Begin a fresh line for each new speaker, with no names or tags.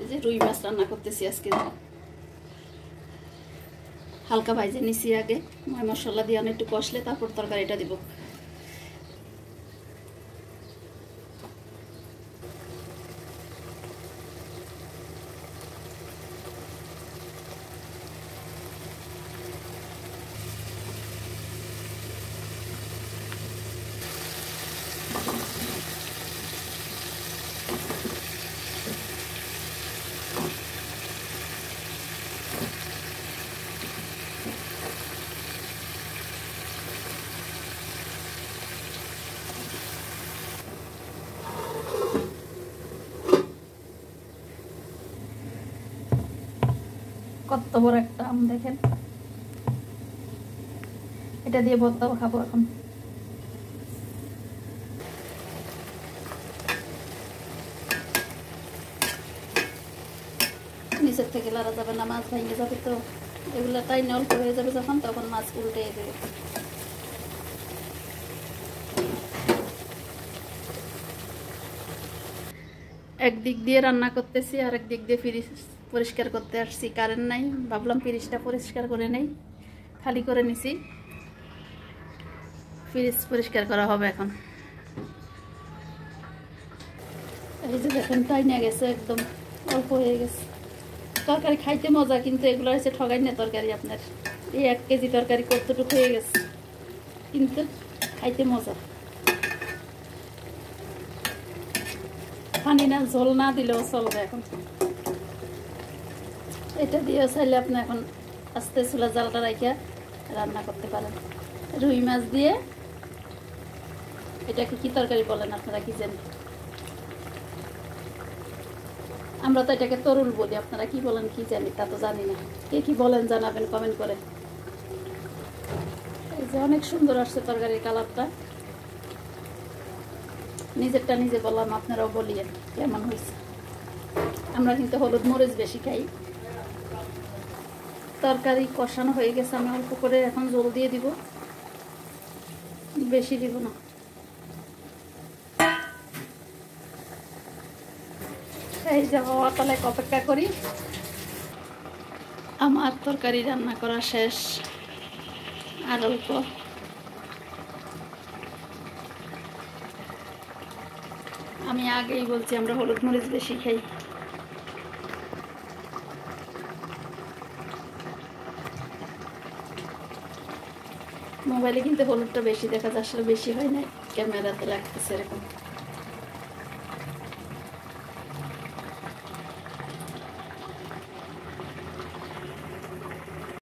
এই যে রুই মাছ রান্না করতেছি আজকে। হালকা ভাজে নিছি আগে, মশলা দিয়ে একটু কষলে তারপর তরকারিটা দিব। কত বড় একটা আম দেখেন, এটা দিয়ে ভর্তাও খাবো এখন। নিচের থেকে লাড়া যাবে না, মাছ ভেঙে যাবে, তো এগুলো তাই অল্প হয়ে যাবে যখন, তখন মাছ উল্টে দেবে। একদিক দিয়ে রান্না করতেছি আর একদিক দিয়ে ফ্রিজ পরিষ্কার করতে আসছি। কারেন্ট নাই, ভাবলাম ফ্রিজটা পরিষ্কার করে নেই, খালি করে নিছি। ফ্রিজ পরিষ্কার করা হবে এখন। এই যে দেখেন টাইনা গেছে, একদম অল্প হয়ে গেছে। তরকারি খাইতে মজা, কিন্তু এগুলো হচ্ছে ঠগাই না তরকারি। আপনার এই 1 কেজি তরকারি কতটুকু হয়ে গেছে, কিন্তু খাইতে মজা। পানি না, ঝোল না দিলেও চলবে এখন। এটা দিয়ে চাইলে আপনি এখন আস্তে চুলা জালটা রাখিয়া রান্না করতে পারেন। রুই মাছ দিয়ে, এটাকে কি তরকারি বলেন আপনারা কি জানেন? আমরা তো এটাকে তরুল বলি, আপনারা কি বলেন কি জানি তা তো জানি না। কে কি বলেন জানাবেন কমেন্ট করে। এই যে অনেক সুন্দর আসছে তরকারির কালারটা। নিজেরটা নিজে বললাম, আপনারাও বলিয়েন কেমন হয়েছে। আমরা কিন্তু হলুদ মরিচ বেশি খাই। তরকারি কষানো হয়ে গেছে, আমি অল্প করে এখন জল দিয়ে দিব, বেশি দিব না। এই যে হওয়া তাহলে অপেক্ষা করি। আমার তরকারি রান্না করা শেষ, আর অল্প। আমি আগেই বলছি আমরা হলুদ মরিচ বেশি খাই। মোবাইলে কিন্তু হলুদটা বেশি দেখা যায়, আসলে বেশি হয় না, ক্যামেরাতে লাগতেছে এরকম।